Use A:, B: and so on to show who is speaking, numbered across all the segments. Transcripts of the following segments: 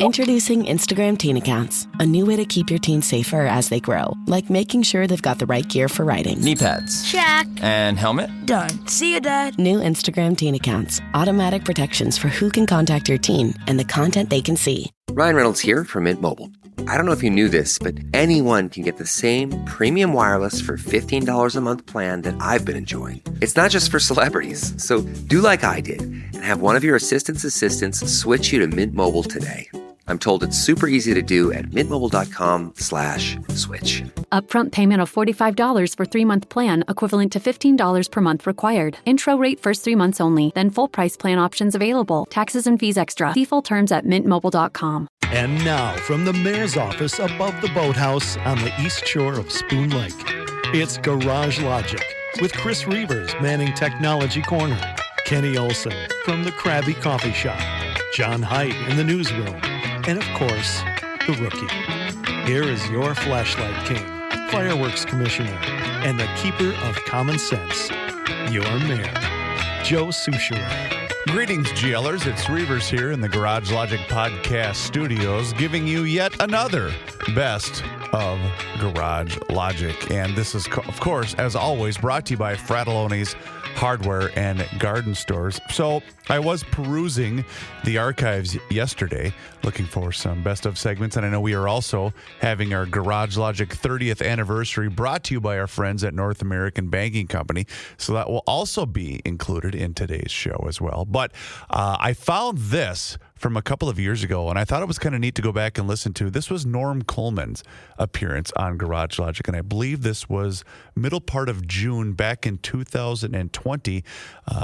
A: Introducing Instagram Teen Accounts, a new way to keep your teens safer as they grow, like making sure they've got the right gear for riding.
B: Knee pads.
C: Check.
B: And helmet?
C: Done. See you, Dad.
A: New Instagram Teen Accounts, automatic protections for who can contact your teen and the content they can see.
D: Ryan Reynolds here from Mint Mobile. I don't know if you knew this, but anyone can get the same premium wireless for $15 a month plan that I've been enjoying. It's not just for celebrities. So do like I did and have one of your assistants switch you to Mint Mobile today. I'm told it's super easy to do at mintmobile.com/switch.
E: Upfront payment of $45 for 3-month plan, equivalent to $15 per month required. Intro rate first 3 months only, then full price plan options available. Taxes and fees extra. See full terms at mintmobile.com.
F: And now, from the mayor's office above the boathouse on the east shore of Spoon Lake, it's Garage Logic with Chris Reavers manning Technology Corner, Kenny Olson from the Krabby Coffee Shop, John Haidt in the newsroom, and of course, the Rookie. Here is your flashlight king, fireworks commissioner, and the keeper of common sense, your mayor, Joe Soucheray.
G: Greetings, GLers. It's Reavers here in the Garage Logic Podcast Studios, giving you yet another best of Garage Logic. And this is, of course, as always, brought to you by Frattallone's Hardware and Garden Stores. So I was perusing the archives yesterday, looking for some best of segments. And I know we are also having our Garage Logic 30th anniversary brought to you by our friends at North American Banking Company. So that will also be included in today's show as well. But I found this from a couple of years ago, and I thought it was kind of neat to go back and listen to. This was Norm Coleman's appearance on Garage Logic, and I believe this was middle part of June back in 2020.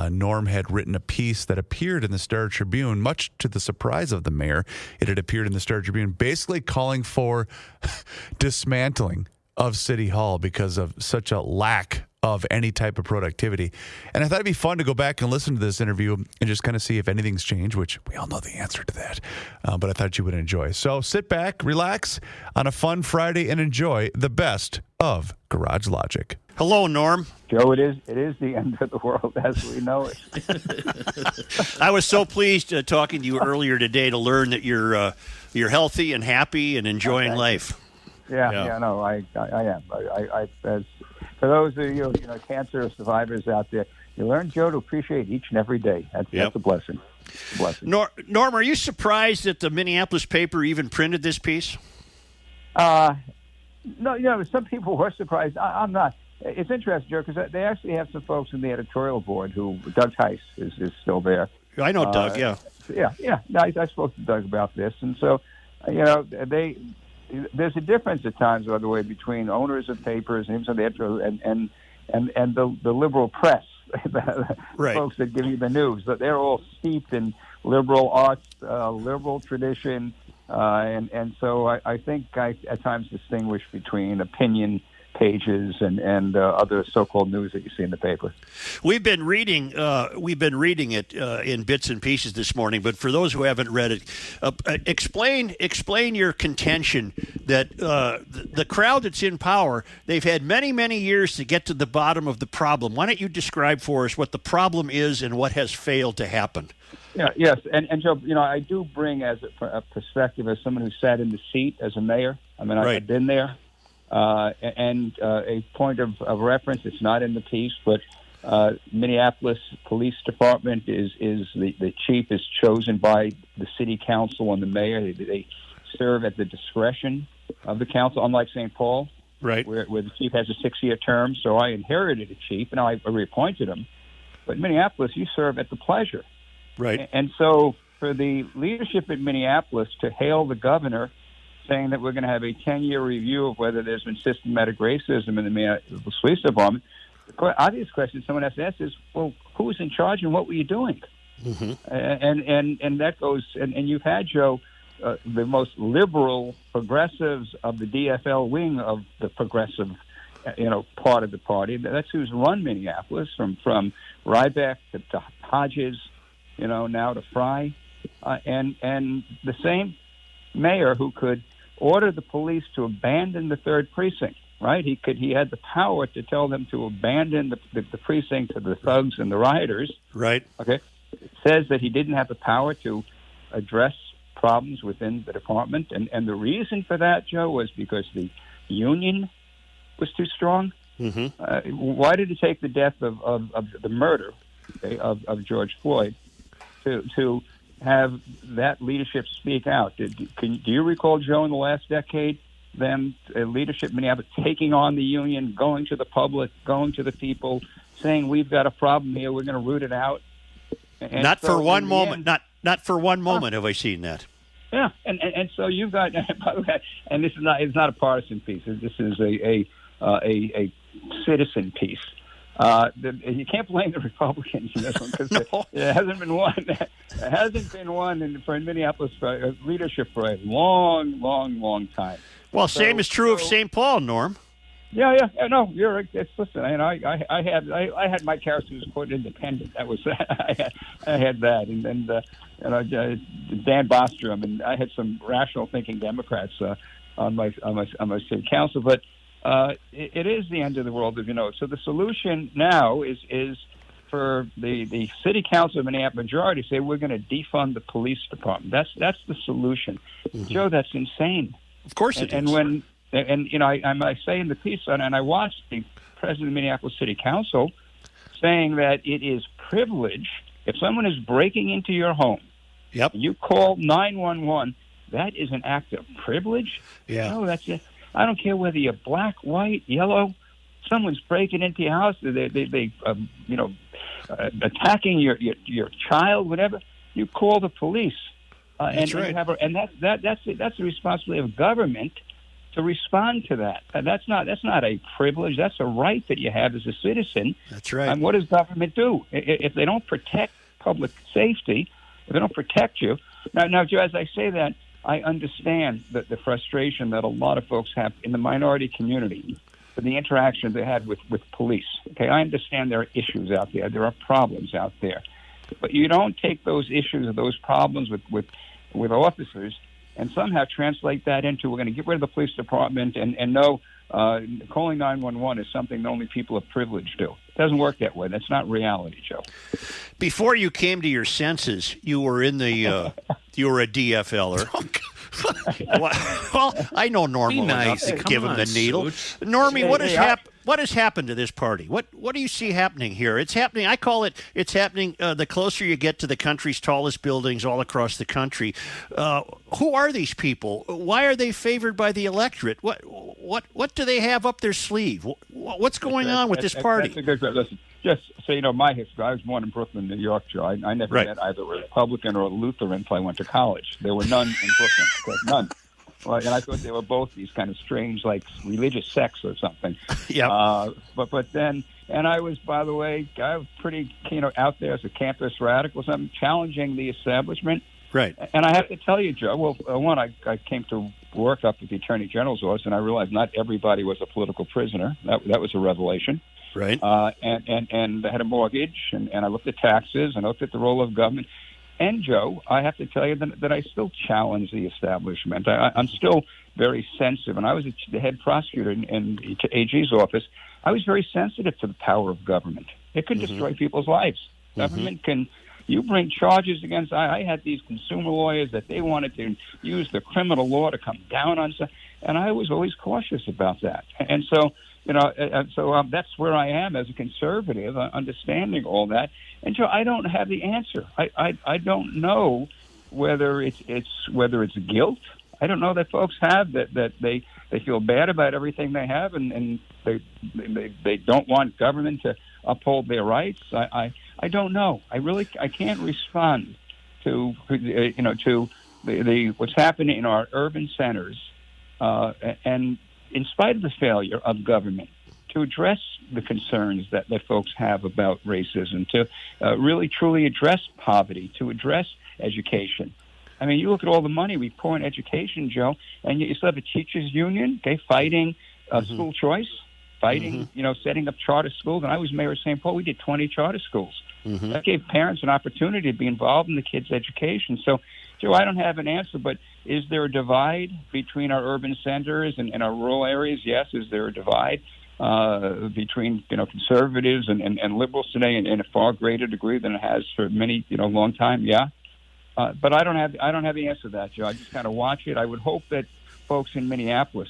G: Norm had written a piece that appeared in the Star Tribune, much to the surprise of the mayor. It had appeared in the Star Tribune, basically calling for dismantling of City Hall because of such a lack of any type of productivity. And I thought it'd be fun to go back and listen to this interview and just kind of see if anything's changed, which we all know the answer to that. But I thought you would enjoy. So sit back, relax on a fun Friday, and enjoy the best of Garage Logic.
H: Hello, Norm.
I: Joe, it is the end of the world as we know it.
H: I was so pleased talking to you earlier today to learn that you're healthy and happy and enjoying life.
I: Yeah, no, I am. As for those of you, cancer survivors out there, you learn, Joe, to appreciate each and every day. That's a blessing.
H: Norm, are you surprised that the Minneapolis paper even printed this piece?
I: No, some people were surprised. I'm not. It's interesting, Joe, because they actually have some folks in the editorial board who, Doug Heiss is still there.
H: I know Doug, yeah.
I: Yeah. No, I spoke to Doug about this, and so, there's a difference at times, by the way, between owners of papers and the editorial and the liberal press,
H: right.
I: Folks that give you the news. That they're all steeped in liberal arts, liberal tradition, and so I think I at times distinguish between opinion pages and other so-called news that you see in the paper.
H: We've been reading it in bits and pieces this morning, but for those who haven't read it, explain your contention that the crowd that's in power, they've had many years to get to the bottom of the problem. Why don't you describe for us what the problem is and what has failed to happen?
I: Yeah, yes, and Joe, I do bring as a perspective as someone who sat in the seat as a mayor. I mean,
H: right.
I: I've been there. And a point of reference, it's not in the piece, but Minneapolis Police Department is the chief is chosen by the city council and the mayor. They serve at the discretion of the council, unlike St. Paul,
H: right,
I: where the chief has a 6-year term. So I inherited a chief, and I reappointed him. But Minneapolis, you serve at the pleasure.
H: Right.
I: And so for the leadership in Minneapolis to hail the governor saying that we're going to have a 10-year review of whether there's been systematic racism in the Minneapolis Police Department, the obvious question someone has to ask is, well, who was in charge and what were you doing?
H: Mm-hmm.
I: And that goes, and you've had, Joe, the most liberal progressives of the DFL wing of the progressive, part of the party. That's who's run Minneapolis, from Ryback to Hodges, now to Fry, and the same mayor who could order the police to abandon the 3rd precinct, right? He had the power to tell them to abandon the precinct to the thugs and the rioters.
H: Right.
I: Okay. It says that he didn't have the power to address problems within the department. And the reason for that, Joe, was because the union was too strong. Why did it take the death of the murder, okay, of George Floyd to have that leadership speak out? Do you recall, Joe, in the last decade, them leadership in Minneapolis taking on the union, going to the public, going to the people, saying we've got a problem here, we're going to root it out? And
H: not
I: so
H: for one moment.
I: End,
H: not for one moment have I seen that.
I: Yeah, and so you've got, and this is not, it's not a partisan piece. This is a citizen piece. You can't blame the Republicans in this one because there hasn't been one. There hasn't been one for Minneapolis leadership for a long time.
H: Well, same is true of St. Paul, Norm.
I: Yeah. No, you're right. Listen, and I had my character who was quite independent. That was I had that, and then Dan Bostrom, and I had some rational thinking Democrats on my city council. But it is the end of the world, as you know. So the solution now is for the city council of Minneapolis majority to say we're going to defund the police department. That's the solution. Joe, that's insane.
H: Of course it is.
I: And you know, I say in the piece, and I watched the president of Minneapolis City Council saying that it is privilege if someone is breaking into your home.
H: Yep.
I: You call 911. That is an act of privilege.
H: Yeah.
I: No, that's it. I don't care whether you're black, white, yellow. Someone's breaking into your house. They attacking your child, whatever. You call the police.
H: That's right.
I: That's the responsibility of government to respond to that. That's not a privilege. That's a right that you have as a citizen.
H: That's right.
I: And what does government do if they don't protect public safety? If they don't protect you now, Joe, as I say that, I understand the frustration that a lot of folks have in the minority community for the interaction they had with police. Okay, I understand there are issues out there. There are problems out there. But you don't take those issues or those problems with officers and somehow translate that into we're going to get rid of the police department and no, calling 911 is something only people of privilege do. It doesn't work that way. That's not reality, Joe.
H: Before you came to your senses, you were in the you were a DFLer. Well, I know Norm well enough to give him the needle. Normie, what has happened to this party? What do you see happening here? It's happening. I call it. It's happening. The closer you get to the country's tallest buildings all across the country, who are these people? Why are they favored by the electorate? What do they have up their sleeve? What's going on with this party?
I: That's a good question. Listen, just so you know, my history. I was born in Brooklyn, New York, Joe. I never met either a Republican or a Lutheran until I went to college. There were none in Brooklyn. Okay, none. Well, and I thought they were both these kind of strange, like religious sects or something.
H: Yeah.
I: But then, and I was, by the way, I was pretty, out there as a campus radical, something challenging the establishment.
H: Right.
I: And I have to tell you, Joe. Well, one, I came to work up at the Attorney General's office, and I realized not everybody was a political prisoner. That was a revelation.
H: Right.
I: And I had a mortgage, and I looked at taxes, and I looked at the role of government. And, Joe, I have to tell you that I still challenge the establishment. I'm still very sensitive. And I was the head prosecutor in AG's office. I was very sensitive to the power of government. It can destroy people's lives. Government can... You bring charges against... I had these consumer lawyers that they wanted to use the criminal law to come down on stuff. And I was always cautious about that. And so... that's where I am as a conservative, understanding all that. And Joe, I don't have the answer. I don't know whether it's guilt. I don't know that folks have that they feel bad about everything they have and they don't want government to uphold their rights. I don't know. I can't respond to the what's happening in our urban centers and. In spite of the failure of government to address the concerns that folks have about racism, to really truly address poverty, to address education. I mean, you look at all the money we pour in education, Joe, and you still have a teachers' union, okay, fighting school choice, fighting, setting up charter schools. And I was mayor of St. Paul. We did 20 charter schools. That gave parents an opportunity to be involved in the kids' education. So, Joe, I don't have an answer, but is there a divide between our urban centers and our rural areas? Yes. Is there a divide between conservatives and liberals today in a far greater degree than it has for many long time? Yeah. But I don't have the answer to that, Joe. I just kind of watch it. I would hope that folks in Minneapolis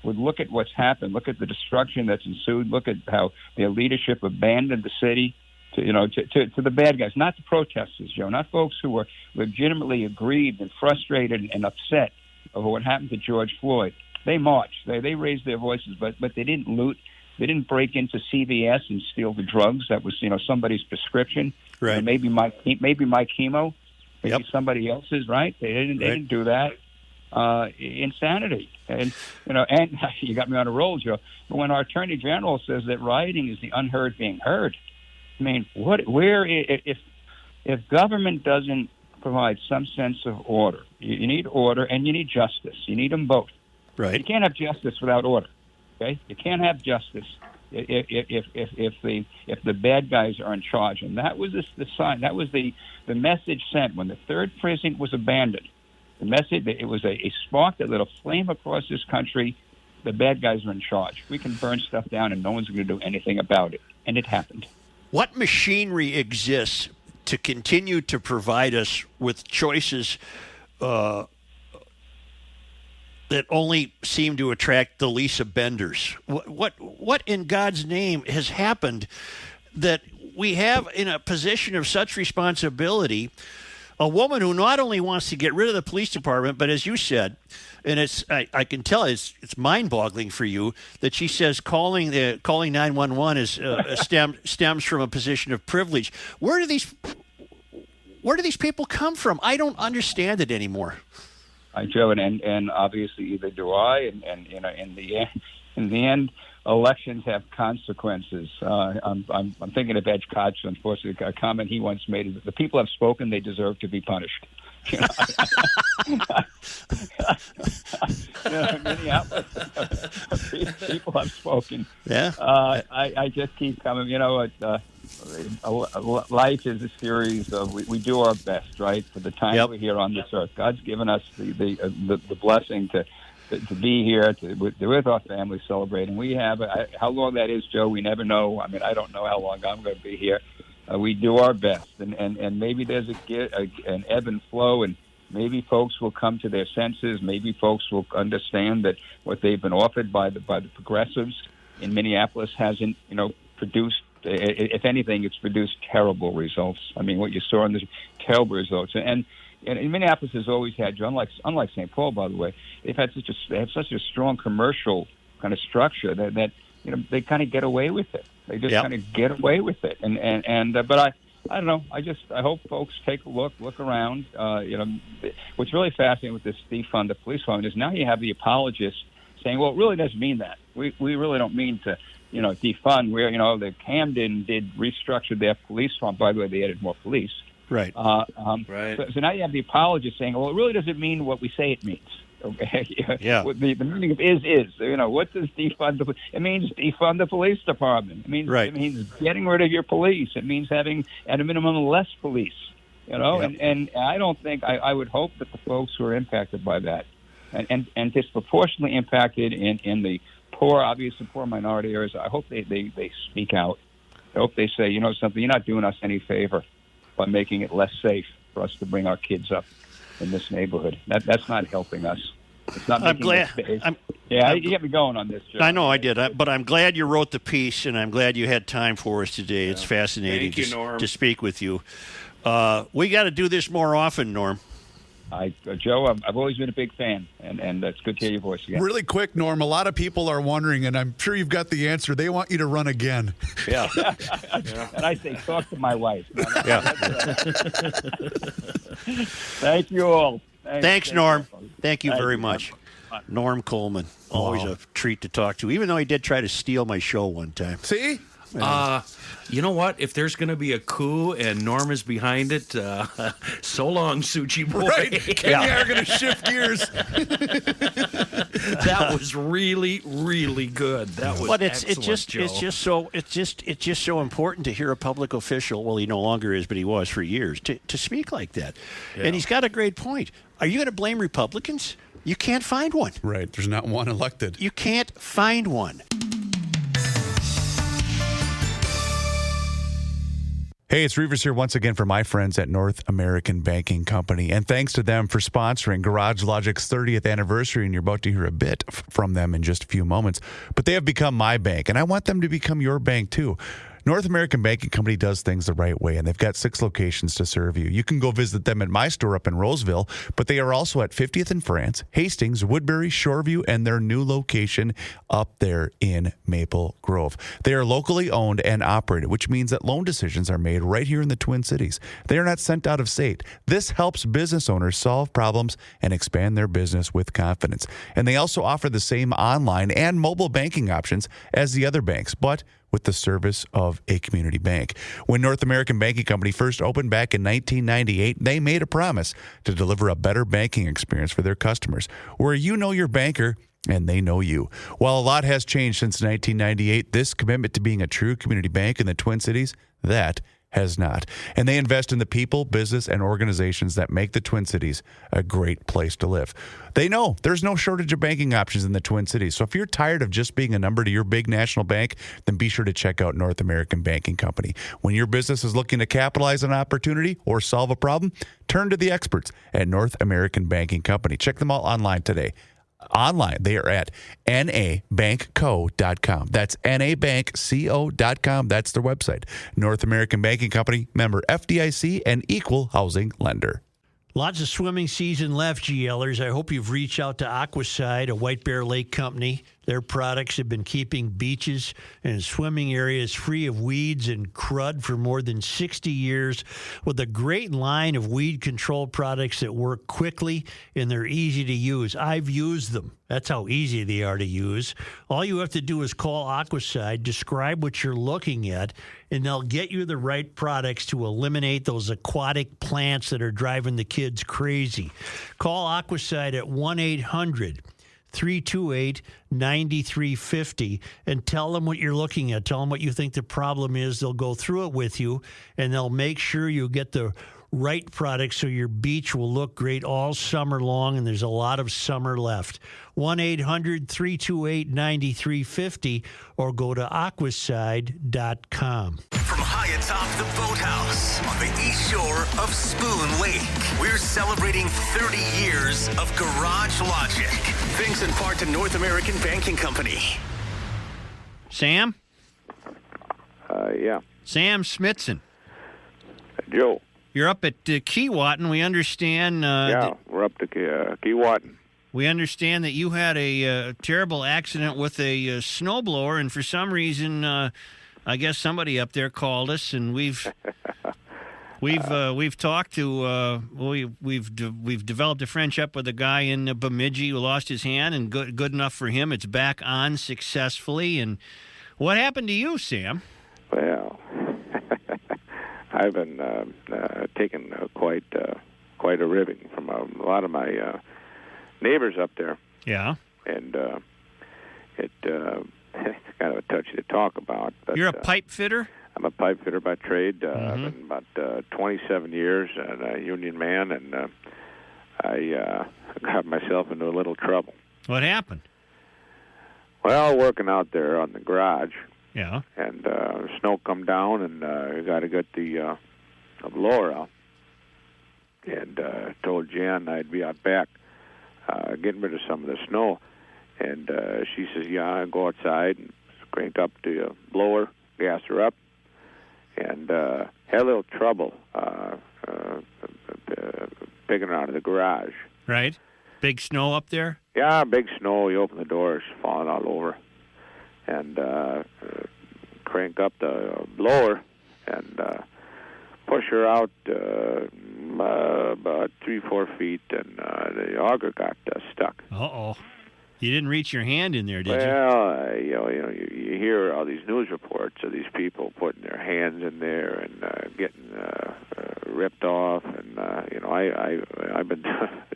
I: would look at what's happened, look at the destruction that's ensued, look at how their leadership abandoned the city to the bad guys, not the protesters, Joe, not folks who were legitimately aggrieved and frustrated and upset over what happened to George Floyd. They marched, they raised their voices, but they didn't loot. They didn't break into CVS and steal the drugs. That was, somebody's prescription.
H: Right.
I: Maybe my chemo. Maybe somebody else's, right? They didn't do that. Insanity. And you got me on a roll, Joe. But when our Attorney General says that rioting is the unheard being heard, I mean, if government doesn't provide some sense of order, you need order and you need justice. You need them both.
H: Right.
I: You can't have justice without order. Okay, you can't have justice if the bad guys are in charge, and that was the sign. That was the message sent when the third precinct was abandoned. The message, it was a spark that lit a flame across this country. The bad guys are in charge. We can burn stuff down, and no one's going to do anything about it. And it happened.
H: What machinery exists to continue to provide us with choices that only seem to attract the Lisa Benders? What in God's name has happened that we have in a position of such responsibility a woman who not only wants to get rid of the police department, but as you said, and I can tell it's mind-boggling for you that she says calling 911 is stems from a position of privilege. Where do these people come from? I don't understand it anymore.
I: Joe, and obviously either do I, and in the end, elections have consequences. I'm thinking of Edge Koch, unfortunately, a comment he once made is that the people have spoken; they deserve to be punished. Minneapolis, people have spoken.
H: Yeah.
I: I just keep coming. Life is a series of we do our best, right? For the time we're here on this earth, God's given us the blessing to be here with our family celebrating. We have how long that is, Joe. We never know. I mean, I don't know how long I'm going to be here. We do our best, and maybe there's an ebb and flow, and maybe folks will come to their senses. Maybe folks will understand that what they've been offered by the progressives in Minneapolis hasn't, produced. If anything, it's produced terrible results. I mean, what you saw in the terrible results, and Minneapolis has always had, unlike St. Paul, by the way, they have such a strong commercial kind of structure that they kind of get away with it. They just kind of get away with it, but I don't know. I hope folks take a look around. What's really fascinating with this defund the police fund is now you have the apologists saying, well, it really doesn't mean that. We really don't mean to, defund. Where the Camden did restructure their police fund. By the way, they added more police.
H: Right.
G: Right.
I: So now you have the apologists saying, well, it really doesn't mean what we say it means. Okay.
H: Yeah.
I: The meaning of is. What does defund? It means defund the police department. It means getting rid of your police. It means having at a minimum less police. And I don't think I would hope that the folks who are impacted by that and disproportionately impacted in the poor minority areas, I hope they speak out. I hope they say, something, you're not doing us any favor by making it less safe for us to bring our kids up in this neighborhood. That's not helping us. It's not.
H: I'm glad.
I: You get me going on this, Joe.
H: I know I did, but I'm glad you wrote the piece, and I'm glad you had time for us today. It's fascinating to speak with you. We got to do this more often, Norm.
I: Joe, I've always been a big fan, and it's good to hear your voice again.
G: Really quick, Norm, a lot of people are wondering, and I'm sure you've got the answer. They want you to run again.
H: Yeah.
I: And I say, talk to my wife.
H: Yeah.
I: Thank you all.
H: Thanks, Norm. Thank you very much. Norm Coleman, always a treat to talk to, even though he did try to steal my show one time.
G: See?
B: You know what? If there's going to be a coup and Norm is behind it, so long, Suchi boy.
G: Right. Ken and I are going to shift gears.
B: That was really, really good. That was excellent, Joe.
H: It's just so important to hear a public official. Well, he no longer is, but he was for years to speak like that. Yeah. And he's got a great point. Are you going to blame Republicans? You can't find one.
G: Right. There's not one elected.
H: You can't find one.
G: Hey, it's Reavers here once again for my friends at North American Banking Company. And thanks to them for sponsoring Garage Logic's 30th anniversary. And you're about to hear a bit from them in just a few moments. But they have become my bank, and I want them to become your bank too. North American Banking Company does things the right way, and they've got 6 locations to serve you. You can go visit them at my store up in Roseville, but they are also at 50th and France, Hastings, Woodbury, Shoreview, and their new location up there in Maple Grove. They are locally owned and operated, which means that loan decisions are made right here in the Twin Cities. They are not sent out of state. This helps business owners solve problems and expand their business with confidence. And they also offer the same online and mobile banking options as the other banks, but with the service of a community bank. When North American Banking Company first opened back in 1998, they made a promise to deliver a better banking experience for their customers, where you know your banker and they know you. While a lot has changed since 1998, this commitment to being a true community bank in the Twin Cities, that has not. And they invest in the people, business, and organizations that make the Twin Cities a great place to live. They know there's no shortage of banking options in the Twin Cities. So if you're tired of just being a number to your big national bank, then be sure to check out North American Banking Company. When your business is looking to capitalize on an opportunity or solve a problem, turn to the experts at North American Banking Company. Check them out online today. Online, they are at nabankco.com. That's nabankco.com. That's their website. North American Banking Company, member FDIC, and equal housing lender.
H: Lots of swimming season left, GLers. I hope you've reached out to Aquaside, a White Bear Lake company. Their products have been keeping beaches and swimming areas free of weeds and crud for more than 60 years, with a great line of weed control products that work quickly and they're easy to use. I've used them. That's how easy they are to use. All you have to do is call Aquaside, describe what you're looking at, and they'll get you the right products to eliminate those aquatic plants that are driving the kids crazy. Call Aquaside at 1-800-328-9350 and tell them what you're looking at. Tell them what you think the problem is. They'll go through it with you, and they'll make sure you get the right products so your beach will look great all summer long, and there's a lot of summer left. 1-800-328-9350 or go to aquaside.com.
C: From high atop the boathouse on the east shore of Spoon Lake, we're celebrating 30 years of Garage Logic. Thanks in part to North American Banking Company.
H: Sam?
J: Yeah.
H: Sam Smithson.
J: Joe.
H: You're up at Keewatin. We understand.
J: Yeah, we're up to Keewatin.
H: We understand that you had a terrible accident with a snowblower, and for some reason, I guess somebody up there called us, and we've talked to we've developed a friendship with a guy in Bemidji who lost his hand, and good enough for him. It's back on successfully. And what happened to you, Sam?
J: Well, I've been taking quite a ribbing from a lot of my neighbors up there.
H: Yeah.
J: And it's kind of a touchy to talk about. But,
H: you're a pipe fitter?
J: I'm a pipe fitter by trade. I've been about 27 years and a union man, and I got myself into a little trouble.
H: What happened?
J: Well, working out there on the garage.
H: Yeah.
J: And snow come down, and I got to get the blower out. And told Jan I'd be out back getting rid of some of the snow. And she says, yeah, go outside and crank up the blower, gas her up, and had a little trouble picking her out of the garage.
H: Right. Big snow up there?
J: Yeah, big snow. You open the doors, falling all over. And crank up the blower and push her out about 3-4 feet, and the auger got stuck.
H: Uh-oh. You didn't reach your hand in there, did you?
J: Well, you hear all these news reports of these people putting their hands in there and getting ripped off, and I've been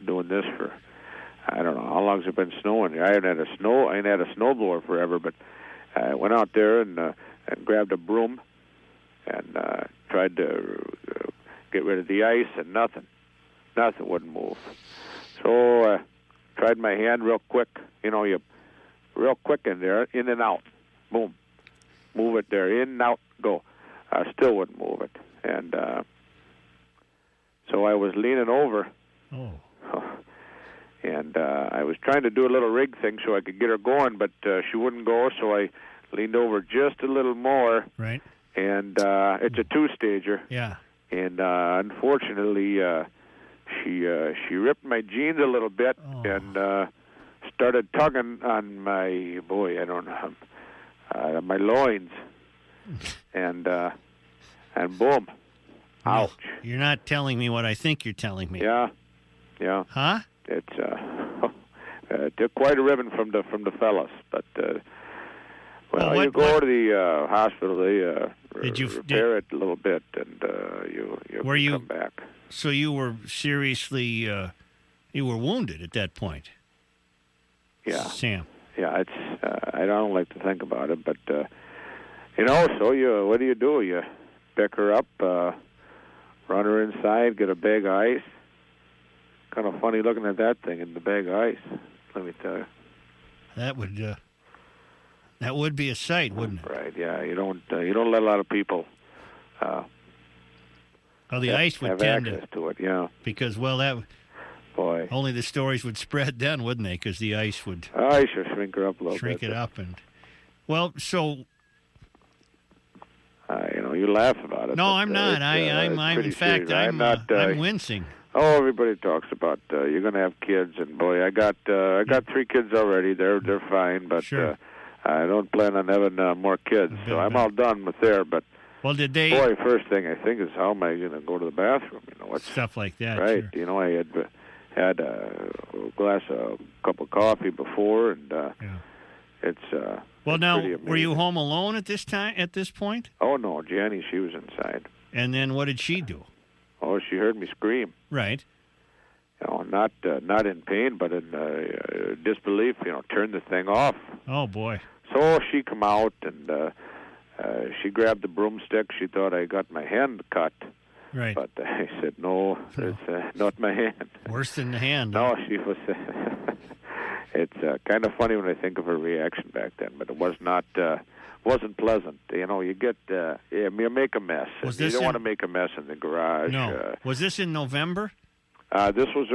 J: doing this for I don't know how long's it been snowing. I ain't had a snowblower forever, but I went out there and grabbed a broom and tried to get rid of the ice, and nothing wouldn't move. So I tried my hand real quick. You real quick in there, in and out, boom, move it there, in and out, go. I still wouldn't move it. And so I was leaning over.
H: Oh.
J: And I was trying to do a little rig thing so I could get her going, but she wouldn't go, so I leaned over just a little more.
H: Right.
J: And it's a two-stager.
H: Yeah.
J: And unfortunately, she ripped my jeans a little bit and started tugging on my, my loins. And boom. Ouch.
H: You're not telling me what I think you're telling me.
J: Yeah.
H: Huh?
J: It's took quite a ribbon from the fellas, but you go to the hospital. They repair it a little bit, and you come back.
H: So you were seriously you were wounded at that point.
J: Yeah,
H: Sam.
J: Yeah, it's I don't like to think about it, but so what do? You pick her up, run her inside, get a bag of ice. Kind of funny looking at that thing in the bag of ice. Let me tell you.
H: That would be a sight, wouldn't it?
J: Right. Yeah. You don't let a lot of people.
H: The ice would
J: have
H: tend
J: access to it. Yeah.
H: Because
J: boy,
H: only the stories would spread then, wouldn't they? Because the ice would.
J: Ice should shrink her up a little bit.
H: Shrink it up and. Well, so.
J: You laugh about it.
H: No, I'm not. I'm in fact, I'm wincing.
J: Oh, everybody talks about you're going to have kids, and boy, I got 3 kids already. They're fine, but
H: sure.
J: I don't plan on having more kids. So I'm all done with there. But
H: did they?
J: Boy, first thing I think is how am I going to go to the bathroom?
H: Stuff like that.
J: Right.
H: Sure.
J: I had a cup of coffee before, and it's.
H: Well,
J: it's
H: now,
J: pretty amazing.
H: Were you home alone at this time? At this point?
J: Oh no, Jenny, she was inside.
H: And then what did she do?
J: Oh, she heard me scream.
H: Right.
J: Not in pain, but in disbelief. Turn the thing off.
H: Oh boy.
J: So she come out and she grabbed the broomstick. She thought I got my hand cut.
H: Right.
J: But I said no, it's not my hand.
H: Worse than the hand.
J: No, she was. It's kind of funny when I think of her reaction back then, but it was not. Wasn't pleasant. You get you make a mess. You don't want to make a mess in the garage.
H: No. Was this in November?
J: This was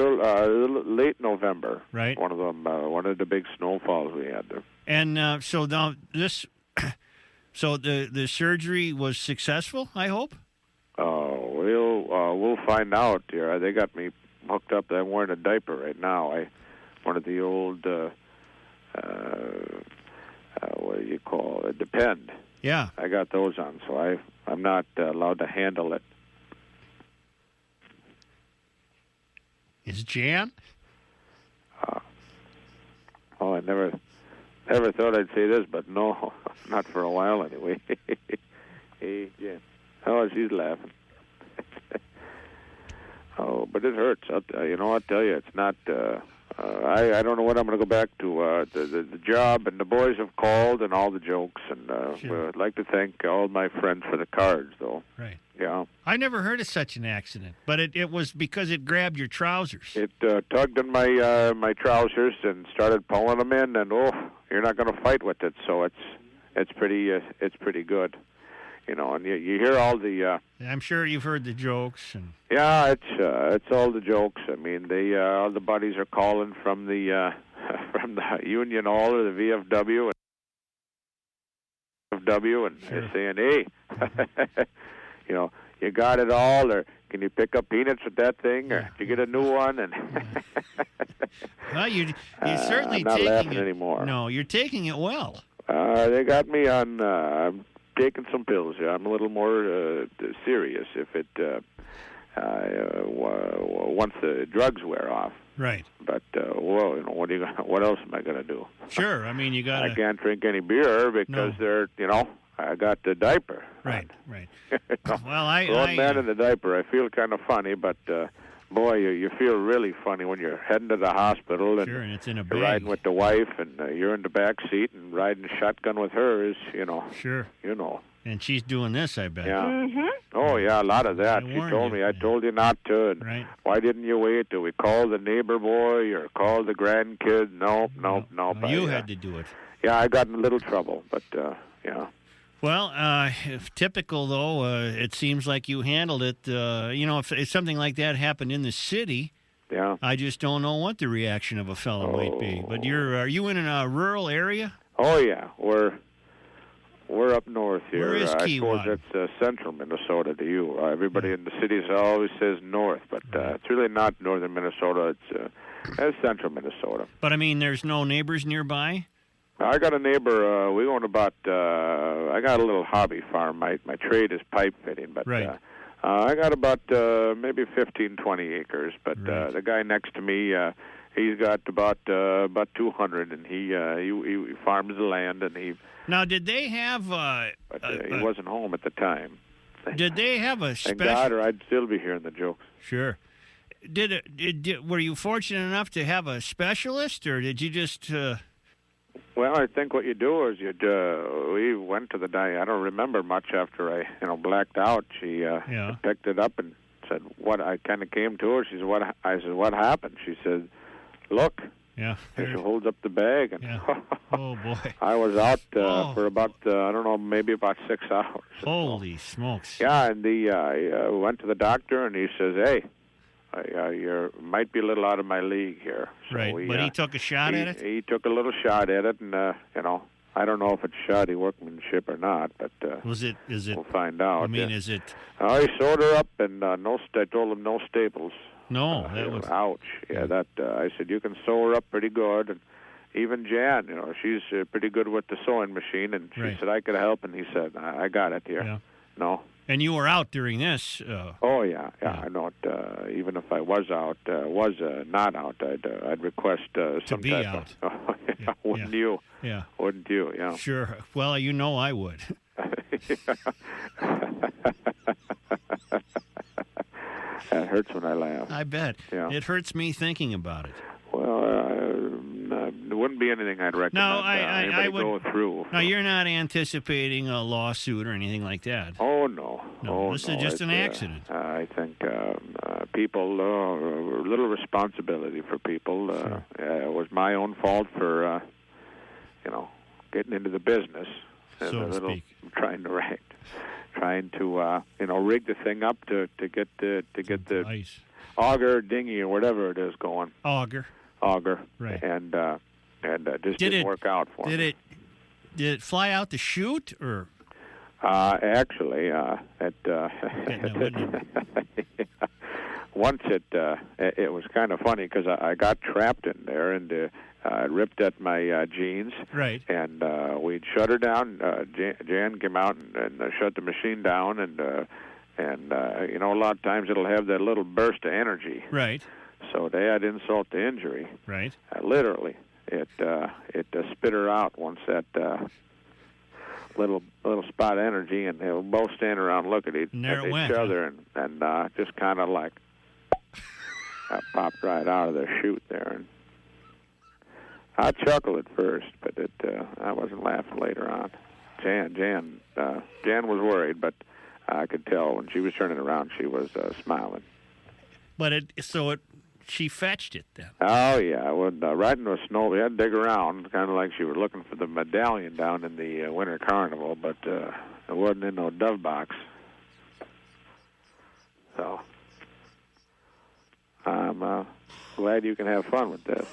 J: late November.
H: Right.
J: One of the big snowfalls we had there.
H: And so now this, so the surgery was successful, I hope.
J: We'll find out. Here, they got me hooked up. I'm wearing a diaper right now. One of the old. What do you call it? Depend.
H: Yeah.
J: I got those on, so I'm not allowed to handle it.
H: Is Jan?
J: I never thought I'd say this, but no, not for a while anyway. Hey, Jan. Oh, she's laughing. But it hurts. I'll tell you, it's not. I don't know when I'm going to go back to the job, and the boys have called and all the jokes, and
H: sure.
J: I'd like to thank all my friends for the cards, though.
H: Right.
J: Yeah.
H: I never heard of such an accident, but it was because it grabbed your trousers.
J: It tugged in my trousers and started pulling them in, and you're not going to fight with it, so it's pretty good. And you hear all the.
H: I'm sure you've heard the jokes and.
J: Yeah, it's all the jokes. I mean, all the buddies are calling from the Union Hall or the VFW and they're saying, "Hey, you got it all, or can you pick up peanuts with that thing, or did you get a new one?" And
H: well, you're certainly
J: I'm not
H: taking
J: laughing
H: it
J: anymore.
H: No, you're taking it well.
J: They got me on. I'm taking some pills. Yeah, I'm a little more serious if it once the drugs wear off.
H: Right.
J: But what else am I going to do?
H: Sure. I mean, you got.
J: I can't drink any beer because they're I got the diaper.
H: Right. Right.
J: Well, grown man in the diaper. I feel kind of funny, but. Boy, you feel really funny when you're heading to the hospital and,
H: sure, and it's in a
J: you're
H: bag.
J: riding with the wife and you're in the back seat and riding shotgun with her is,
H: Sure. And she's doing this, I bet.
J: Yeah.
K: Mm-hmm.
J: Oh, yeah, a lot of that. She told me, I told you not to. And
H: right.
J: Why didn't you wait? Do we call the neighbor boy or call the grandkid? Nope.
H: You had to do it.
J: Yeah, I got in a little trouble, but, yeah.
H: Well, if typical, though, it seems like you handled it. If something like that happened in the city,
J: Yeah.
H: I just don't know what the reaction of a fellow might be. But are you in a rural area?
J: Oh, yeah. We're up north here.
H: Where is
J: I
H: Keywad?
J: suppose that's central Minnesota to you. Everybody in the cities always says north, but it's really not northern Minnesota. It's central Minnesota.
H: But, I mean, there's no neighbors nearby?
J: I got a neighbor. We own about. I got a little hobby farm. My trade is pipe fitting, but I got about maybe 15, 20 acres. But the guy next to me, he's got about 200, and he farms the land, and he.
H: Now, did they have?
J: He wasn't home at the time.
H: Did they have a
J: Thank
H: special?
J: God, or I'd still be hearing the jokes.
H: Sure. Were you fortunate enough to have a specialist, or did you just?
J: Well, I think what you do is we went to the guy. I don't remember much after I blacked out. She picked it up and said, "What?" I kind of came to her. She said, "What?" I said, "What happened?" She said, "Look."
H: Yeah.
J: And she holds up the bag, and
H: oh boy,
J: I was out for about I don't know, maybe about 6 hours.
H: Holy smokes!
J: Yeah, and I went to the doctor, and he says, "Hey, you might be a little out of my league here." So
H: right, but he took a shot at it?
J: He took a little shot at it, and, I don't know if it's shoddy workmanship or not, but
H: is it?
J: We'll find out.
H: I mean, is it?
J: He sewed her up, and I told him no staples.
H: No, that was...
J: Ouch. Yeah, that, I said, you can sew her up pretty good, and even Jan, she's pretty good with the sewing machine, and she said I could help, and he said, I got it here.
H: Yeah.
J: No.
H: And you were out during this.
J: Oh yeah. I know it. Even if I was out, not out, I'd request some
H: be
J: type
H: out.
J: Of. Wouldn't you?
H: Yeah.
J: Wouldn't you? Yeah.
H: Sure. Well, I would.
J: It hurts when I laugh.
H: I bet.
J: Yeah.
H: It hurts me thinking about it.
J: Well, there wouldn't be anything I'd recommend anybody go through.
H: Now, you're not anticipating a lawsuit or anything like that.
J: Oh, no.
H: This is just an accident.
J: I think people, a little responsibility for people. It was my own fault for, getting into the business.
H: So to speak.
J: Trying to rig the thing up to get the
H: ice.
J: auger, dinghy, or whatever it is going.
H: Auger.
J: Right. And just didn't work out for me.
H: Did it fly out the chute, or?
J: Actually, once it was kind of funny because I got trapped in there and ripped at my jeans.
H: Right.
J: And we'd shut her down. Jan came out and shut the machine down, and a lot of times it'll have that little burst of energy.
H: Right.
J: So they had insult to injury.
H: Right.
J: Literally, it spit her out once that little spot of energy, and they were both standing around looking at each other, and just kind of like popped right out of their chute there. And I chuckled at first, but I wasn't laughing later on. Jan was worried, but I could tell when she was turning around, she was smiling.
H: But she fetched it then.
J: Oh yeah, right into a snow. We had to dig around, kind of like she was looking for the medallion down in the winter carnival, but it wasn't in no dove box. So I'm glad you can have fun with this.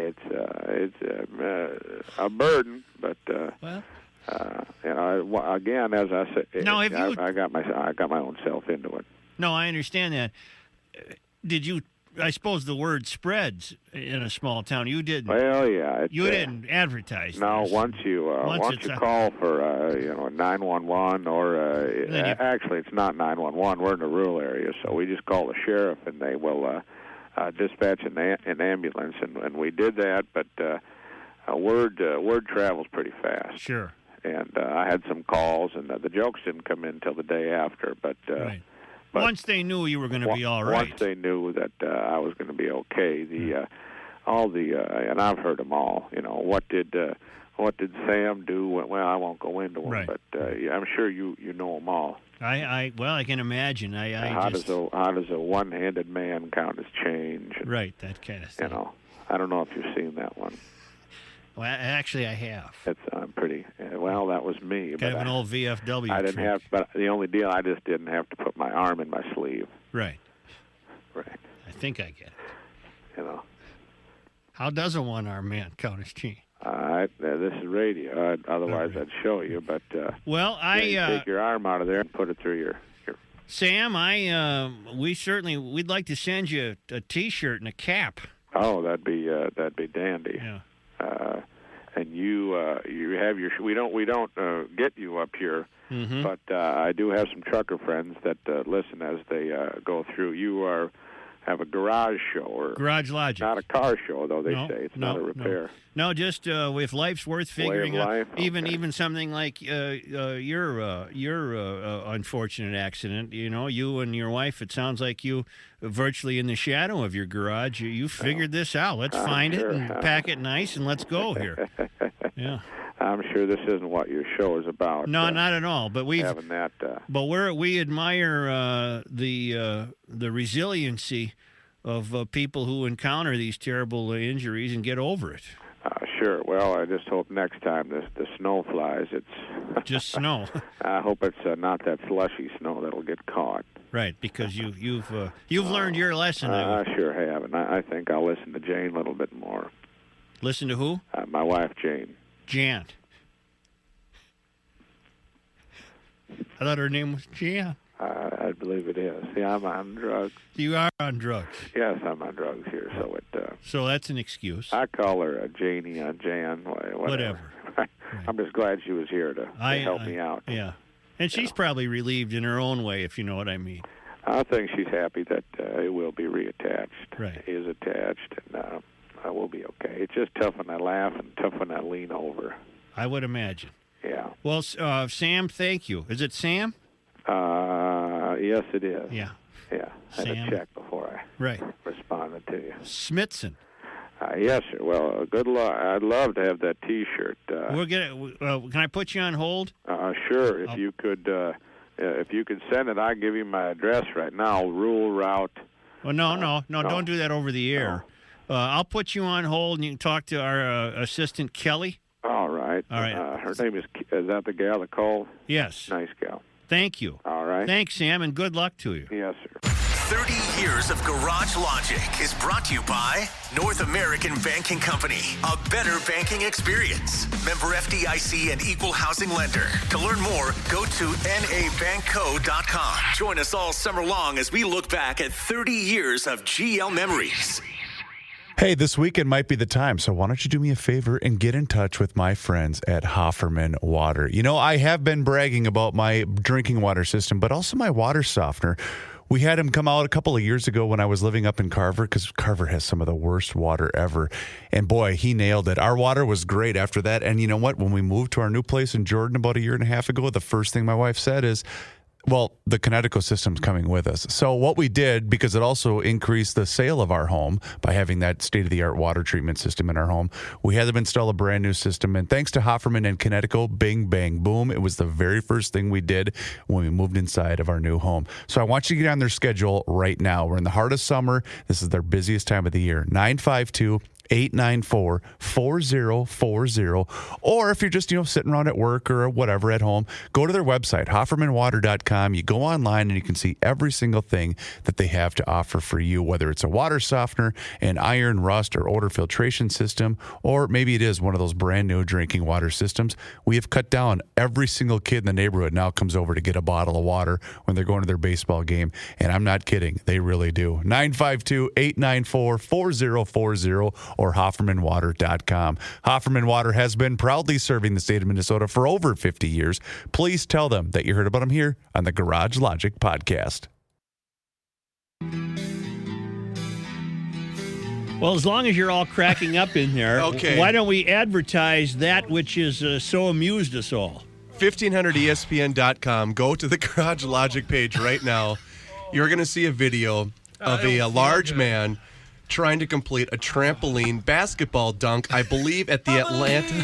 J: It's a burden, but again, as I said, I got my own self into it.
H: No, I understand that. Did you? I suppose the word spreads in a small town. You didn't.
J: Well, yeah.
H: You didn't advertise.
J: No,
H: this.
J: once you call for 911 or actually it's not 911. We're in a rural area, so we just call the sheriff and they will dispatch an ambulance, and we did that. But word travels pretty fast.
H: Sure.
J: And I had some calls, and the jokes didn't come in until the day after, but.
H: Right. But once they knew you were going to be all right.
J: Once they knew that I was going to be okay, and I've heard them all. What did Sam do? Well, I won't go into them,
H: right.
J: But I'm sure you know them all.
H: I can imagine.
J: How does a one-handed man count his change?
H: Right, that kind of thing.
J: I don't know if you've seen that one.
H: Well, actually, I have.
J: I'm pretty. Well, that was me.
H: Kind of an old VFW.
J: I didn't
H: trick.
J: have, but the only deal, I just didn't have to put my arm in my sleeve.
H: Right.
J: Right.
H: I think I get it.
J: You know.
H: How does a one-armed man count as cheating?
J: This is radio. Otherwise, I'd show you. But
H: well,
J: you take your arm out of there and put it through your.
H: Sam, we'd like to send you a T-shirt and a cap.
J: Oh, that'd be dandy.
H: Yeah.
J: And you have your. We don't get you up here, but I do have some trucker friends that listen as they go through. You have a garage show or
H: Garage Logic.
J: Not a car show though. They say it's not a repair.
H: No, just if life's worth figuring out,
J: life?
H: even something like your unfortunate accident. You know, you and your wife. It sounds like you virtually in the shadow of your garage. You figured this out. Let's find it and pack it nice and let's go here. Yeah.
J: I'm sure this isn't what your show is about.
H: No, not at all. But we
J: having that.
H: But we admire the resiliency of people who encounter these terrible injuries and get over it.
J: Sure. Well, I just hope next time the snow flies, it's
H: just snow.
J: I hope it's not that slushy snow that'll get caught.
H: Right, because you've learned your lesson.
J: I sure have, and I think I'll listen to Jane a little bit more.
H: Listen to who?
J: My wife, Jane.
H: Jan. I thought her name was Jan.
J: I believe it is. See, I'm on drugs.
H: You are on drugs.
J: Yes, I'm on drugs here, so it.
H: So that's an excuse.
J: I call her Janie on Jan. Whatever.
H: Right.
J: I'm just glad she was here to help me out.
H: Yeah, and she's probably relieved in her own way, if you know what I mean.
J: I think she's happy that it will be reattached.
H: Right.
J: It is attached, and I will be okay. It's just tough when I laugh and tough when I lean over.
H: I would imagine.
J: Yeah.
H: Well, Sam, thank you. Is it Sam?
J: Yes, it is.
H: Yeah.
J: Yeah. I had to check before I responded to you.
H: Smithson.
J: Yes, sir. Well, good luck. I'd love to have that T-shirt.
H: Can I put you on hold?
J: Sure. If you could send it, I'll give you my address right now. Rural route.
H: Well, no. Don't do that over the air. No. I'll put you on hold, and you can talk to our assistant, Kelly.
J: All right. Her name is that the gal that called?
H: Yes.
J: Nice gal.
H: Thank you.
J: All right.
H: Thanks, Sam, and good luck to you.
J: Yes, sir.
C: 30 years of Garage Logic is brought to you by North American Banking Company. A better banking experience. Member FDIC and equal housing lender. To learn more, go to nabankco.com. Join us all summer long as we look back at 30 years of GL memories.
G: Hey, this weekend might be the time, so why don't you do me a favor and get in touch with my friends at Hofferman Water. You know, I have been bragging about my drinking water system, but also my water softener. We had him come out a couple of years ago when I was living up in Carver, because Carver has some of the worst water ever. And boy, he nailed it. Our water was great after that. And you know what? When we moved to our new place in Jordan about a year and a half ago, the first thing my wife said is, well, the Connecticut system's coming with us. So what we did, because it also increased the sale of our home by having that state-of-the-art water treatment system in our home, we had them install a brand new system. And thanks to Hofferman and Connecticut, bing, bang, boom, it was the very first thing we did when we moved inside of our new home. So I want you to get on their schedule right now. We're in the heart of summer. This is their busiest time of the year. 952-894-4040. Or if you're just, sitting around at work or whatever at home, go to their website, HoffermanWater.com. You go online and you can see every single thing that they have to offer for you, whether it's a water softener, an iron, rust, or odor filtration system, or maybe it is one of those brand new drinking water systems. We have cut down. Every single kid in the neighborhood now comes over to get a bottle of water when they're going to their baseball game. And I'm not kidding. They really do. 952-894-4040 or HoffermanWater.com. Hofferman Water has been proudly serving the state of Minnesota for over 50 years. Please tell them that you heard about them here on the Garage Logic Podcast.
H: Well, as long as you're all cracking up in there,
K: okay.
H: Why don't we advertise that which is so amused us all?
K: 1500ESPN.com. Go to the Garage Logic page right now. You're going to see a video of a large man trying to complete a trampoline basketball dunk, I believe, at the Atlanta.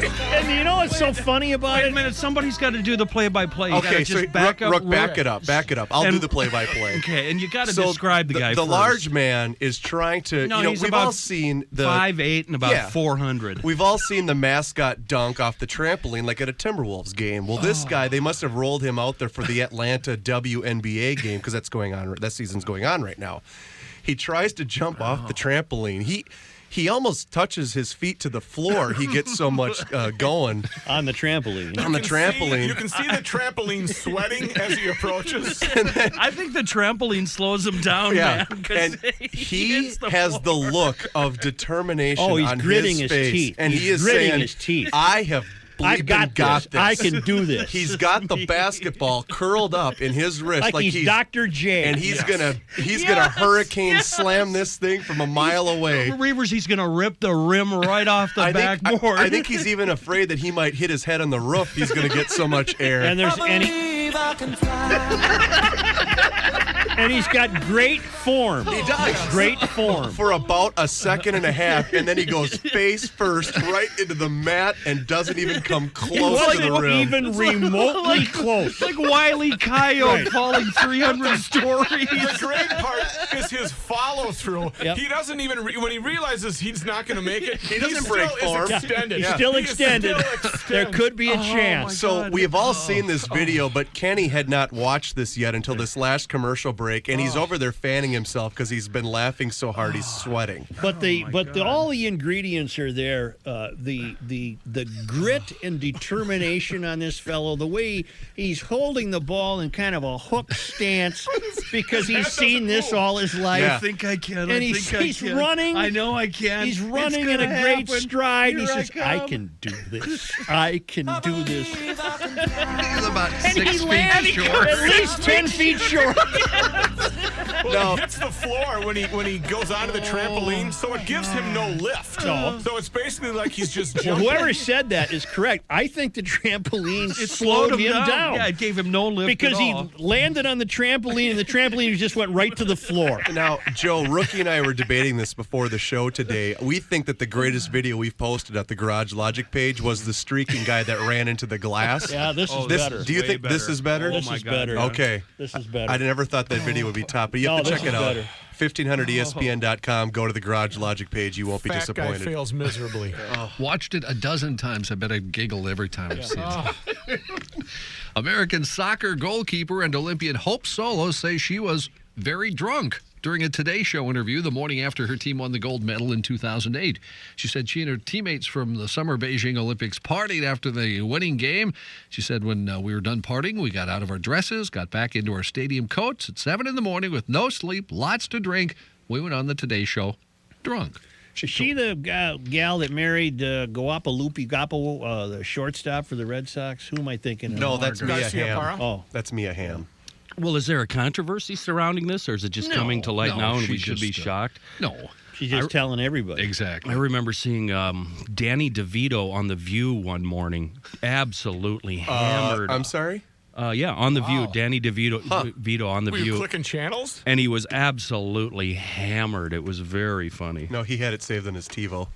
H: And you know what's so funny about
B: Wait
H: it?
B: a minute, somebody's got to do the play-by-play. You
K: Okay,
B: gotta
K: so
B: just back up.
K: Rook, back it up. I'll do the play-by-play.
B: Okay, and you got to describe the guy
K: The
B: first.
K: large man is trying to.
B: No, he's
K: we've
B: about
K: all seen the
B: 5'8" and about 400.
K: We've all seen the mascot dunk off the trampoline, like at a Timberwolves game. Well, this guy, they must have rolled him out there for the Atlanta WNBA game because that's going on. That season's going on right now. He tries to jump off the trampoline. He almost touches his feet to the floor. He gets so much going
H: on the trampoline.
K: You
L: can see the trampoline sweating as he approaches.
B: I think the trampoline slows him down, man.
K: And he has the look of determination
H: Oh, he's
K: on
H: gritting
K: his
H: his
K: face.
H: teeth.
K: And
H: He's
K: he is
H: gritting
K: saying,
H: his teeth.
K: I've got this.
H: I can do this.
K: He's got the basketball curled up in his wrist
H: like he's Dr. J.
K: And he's gonna hurricane slam this thing from a mile away.
B: Reavers, he's going to rip the rim right off the backboard.
K: I think he's even afraid that he might hit his head on the roof. He's going to get so much air.
H: And there's and he's got great form.
K: He does.
H: Great form.
K: For about a second and a half, and then he goes face first right into the mat and doesn't even come close to the rim.
H: Even remotely close.
B: Like Wile E. Coyote falling 300 stories.
L: The great part is his follow-through.
H: Yep.
L: He doesn't even, when he realizes he's not going to make it,
K: he doesn't break form.
L: Is extended.
H: He's still extended. There could be a chance.
K: So we have all seen this video, but Kenny had not watched this yet until this last commercial break, and he's over there fanning himself because he's been laughing so hard he's sweating.
H: But all the ingredients are there. The grit and determination on this fellow. The way he's holding the ball in kind of a hook stance because he's seen this all his life.
B: I think I can.
H: And he's running.
B: I know I can.
H: He's running in a great stride. He says, I can do this. I can do this.
M: He's about
H: And
M: 6
H: he
M: feet
H: lands
M: short.
H: at least 10 feet short.
L: Well, he hits the floor when he goes onto the trampoline, so it gives him no lift.
H: No.
L: So it's basically like he's just
H: Well,
L: jumping.
H: whoever said that is correct. I think the trampoline
B: It
H: slowed him down.
B: Yeah, it gave him no lift
H: Because
B: at all.
H: he landed on the trampoline, and the trampoline just went right to the floor.
K: Now, Joe, Rookie and I were debating this before the show today. We think that the greatest video we've posted at the Garage Logic page was the streaking guy that ran into the glass.
H: Yeah, this is better.
K: Do you think this is better?
H: This is better.
K: Okay.
H: This is better.
K: I never thought that video would be top, but you have to check it out. 1500ESPN.com. Go to the Garage Logic page. You won't be
L: Fat
K: disappointed.
L: guy fails miserably.
M: Watched it a dozen times. I bet I giggled every time I've seen it. American soccer goalkeeper and Olympian Hope Solo says she was very drunk during a Today Show interview the morning after her team won the gold medal in 2008. She said she and her teammates from the Summer Beijing Olympics partied after the winning game. She said when we were done partying, we got out of our dresses, got back into our stadium coats at 7 in the morning with no sleep, lots to drink. We went on the Today Show drunk.
H: Is she the gal that married Guapolupi Gapo, the shortstop for the Red Sox? Who am I thinking of?
K: No, that's Mia
L: Garcia
K: Hamm.
L: Parra?
H: Oh.
K: That's Mia Hamm.
B: Well, is there a controversy surrounding this, or is it just coming to light now and we should be shocked?
M: No.
H: She's just telling everybody.
M: Exactly.
B: I remember seeing Danny DeVito on The View one morning, absolutely hammered.
K: I'm sorry?
B: Yeah, on The View, Danny DeVito Vito on The
L: Were you
B: View.
L: clicking channels?
B: And he was absolutely hammered. It was very funny.
K: No, he had it saved on his TiVo.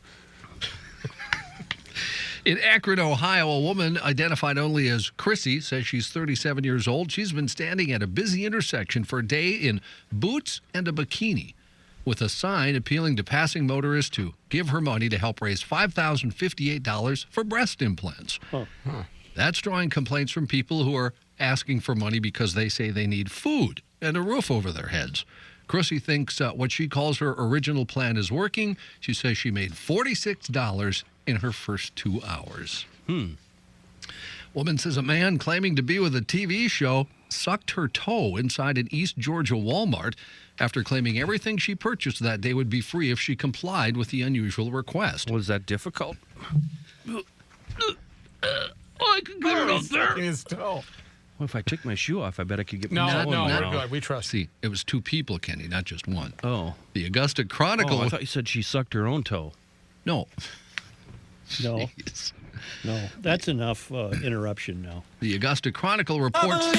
M: In Akron, Ohio, a woman identified only as Chrissy says she's 37 years old. She's been standing at a busy intersection for a day in boots and a bikini with a sign appealing to passing motorists to give her money to help raise $5,058 for breast implants. That's drawing complaints from people who are asking for money because they say they need food and a roof over their heads. Chrissy thinks what she calls her original plan is working. She says she made $46 in her first 2 hours. Woman says a man claiming to be with a TV show sucked her toe inside an East Georgia Walmart after claiming everything she purchased that day would be free if she complied with the unusual request.
B: Was that difficult?
M: I can get it up there.
L: His toe.
B: Well, if I took my shoe off, I bet I could get
L: No,
B: my toe
L: no,
B: now.
L: we're good. We trust you.
M: See, it was 2 people, Kenny, not just one.
B: Oh.
M: The Augusta Chronicle.
B: I thought you said she sucked her own toe.
M: No.
H: No.
M: Jeez.
H: No. That's enough interruption now.
M: The Augusta Chronicle reports.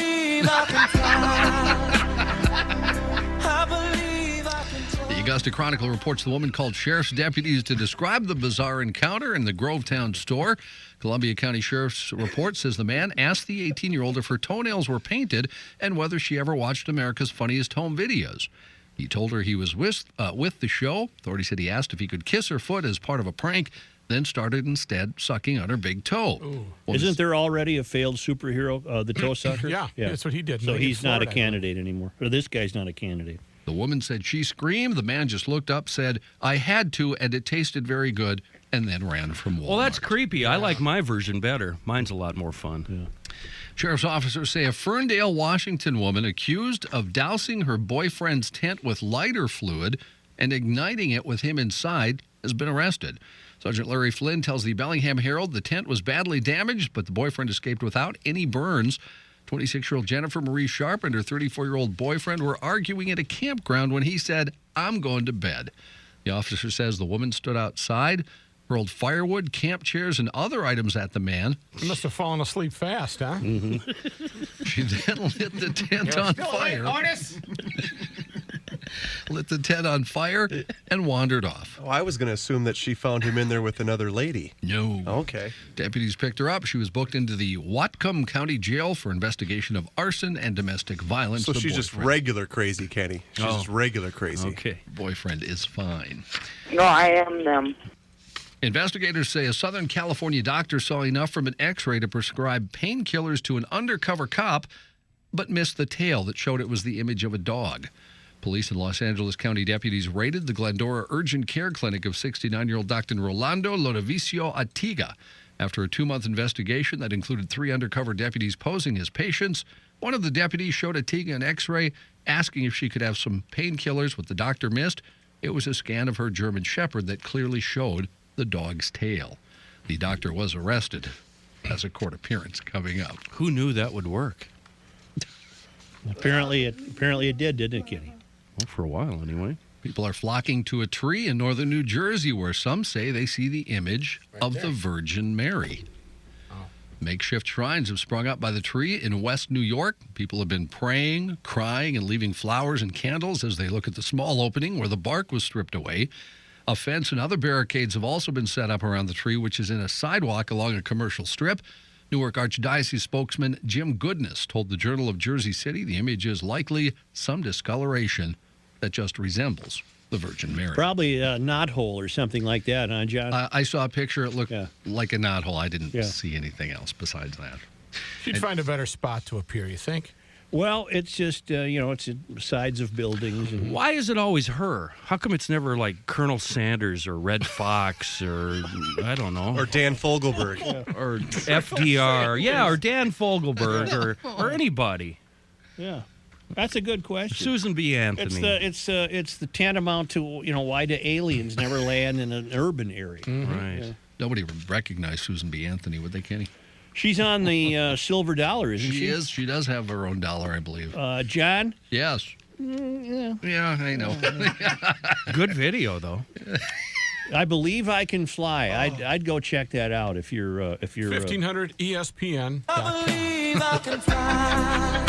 M: The Augusta Chronicle reports the woman called sheriff's deputies to describe the bizarre encounter in the Grovetown store. Columbia County Sheriff's report says the man asked the 18-year-old if her toenails were painted and whether she ever watched America's Funniest Home Videos. He told her he was with the show. Authorities said he asked if he could kiss her foot as part of a prank, then started instead sucking on her big toe.
H: Isn't there already a failed superhero, the toe sucker?
L: Yeah, that's what he did.
H: So he's not a candidate anymore. Or this guy's not a candidate.
M: The woman said she screamed. The man just looked up, said, "I had to, and it tasted very good," and then ran from Walmart.
B: Well, that's creepy. Yeah. I like my version better. Mine's a lot more fun.
H: Yeah.
M: Sheriff's officers say a Ferndale, Washington woman accused of dousing her boyfriend's tent with lighter fluid and igniting it with him inside has been arrested. Sergeant Larry Flynn tells the Bellingham Herald the tent was badly damaged, but the boyfriend escaped without any burns. 26-year-old Jennifer Marie Sharp and her 34-year-old boyfriend were arguing at a campground when he said, "I'm going to bed." The officer says the woman stood outside, hurled firewood, camp chairs, and other items at the man.
L: He must have fallen asleep fast, huh?
H: Mm-hmm.
M: She then lit the tent on fire. Lit the tent on fire and wandered off.
K: Oh, I was going to assume that she found him in there with another lady.
M: No.
K: Okay.
M: Deputies picked her up. She was booked into the Whatcom County Jail for investigation of arson and domestic violence.
K: So she's just regular crazy, Kenny. She's just regular crazy.
M: Okay. Boyfriend is fine.
N: No, I am them.
M: Investigators say a Southern California doctor saw enough from an X-ray to prescribe painkillers to an undercover cop, but missed the tail that showed it was the image of a dog. Police and Los Angeles County deputies raided the Glendora Urgent Care Clinic of 69-year-old Dr. Rolando Lodovicio Atiga. After a 2-month investigation that included 3 undercover deputies posing as patients, one of the deputies showed Atiga an X-ray asking if she could have some painkillers. What the doctor missed, it was a scan of her German Shepherd that clearly showed the dog's tail. The doctor was arrested. Has a court appearance coming up.
B: Who knew that would work?
H: Apparently it did, didn't it, Kenny?
B: Well, for a while, anyway.
M: People are flocking to a tree in northern New Jersey where some say they see the image of the Virgin Mary. Makeshift shrines have sprung up by the tree in West New York. People have been praying, crying, and leaving flowers and candles as they look at the small opening where the bark was stripped away. A fence and other barricades have also been set up around the tree, which is in a sidewalk along a commercial strip. Newark Archdiocese spokesman Jim Goodness told the Journal of Jersey City the image is likely some discoloration that just resembles the Virgin Mary.
H: Probably a knothole or something like that, huh, John?
M: I saw a picture. It looked like a knothole. I didn't see anything else besides that.
L: She'd find a better spot to appear, you think?
H: Well, it's just, it's sides of buildings. And
B: why is it always her? How come it's never like Colonel Sanders or Red Fox or, I don't know.
K: Or Dan Fogelberg.
B: Or FDR. Yeah, or Dan Fogelberg or anybody.
H: Yeah. That's a good question.
B: Susan B. Anthony.
H: It's the tantamount to, why do aliens never land in an urban area?
B: Mm-hmm. Right.
M: Yeah. Nobody would recognize Susan B. Anthony, would they, Kenny?
H: She's on the silver dollar, isn't she?
M: She is. She does have her own dollar, I believe.
H: John?
M: Yes. Yeah, I know.
B: Good video, though.
H: I believe I can fly. I'd go check that out if you're
L: 1500 ESPN.
O: I believe I can fly.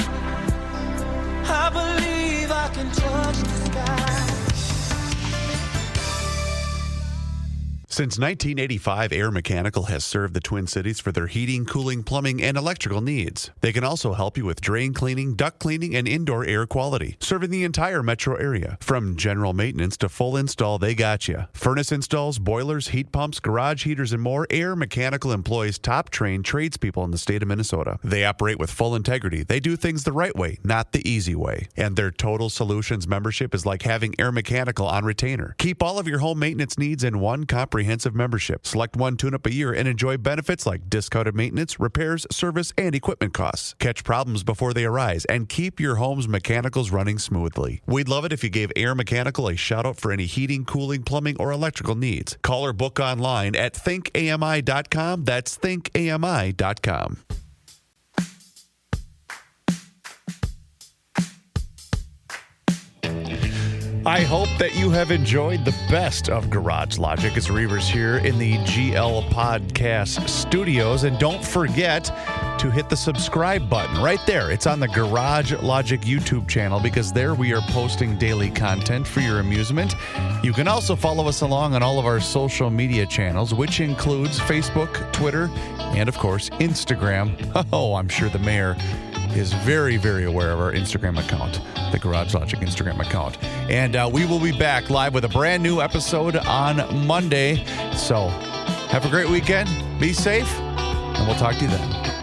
O: I believe I can touch the sky.
G: Since 1985, Air Mechanical has served the Twin Cities for their heating, cooling, plumbing, and electrical needs. They can also help you with drain cleaning, duct cleaning, and indoor air quality, serving the entire metro area. From general maintenance to full install, they got you. Furnace installs, boilers, heat pumps, garage heaters, and more. Air Mechanical employs top-trained tradespeople in the state of Minnesota. They operate with full integrity. They do things the right way, not the easy way. And their Total Solutions membership is like having Air Mechanical on retainer. Keep all of your home maintenance needs in one comprehensive membership. Select one tune-up a year and enjoy benefits like discounted maintenance, repairs, service, and equipment costs. Catch problems before they arise and keep your home's mechanicals running smoothly. We'd love it if you gave Air Mechanical a shout-out for any heating, cooling, plumbing, or electrical needs. Call or book online at thinkami.com. That's thinkami.com. I hope that you have enjoyed the best of Garage Logic. It's Reavers here in the GL Podcast studios. And don't forget, to hit the subscribe button right there. It's on the Garage Logic YouTube channel because there we are posting daily content for your amusement. You can also follow us along on all of our social media channels, which includes Facebook, Twitter, and of course, Instagram. Oh, I'm sure the mayor is very, very aware of our Instagram account, the Garage Logic Instagram account. And we will be back live with a brand new episode on Monday. So have a great weekend. Be safe, and we'll talk to you then.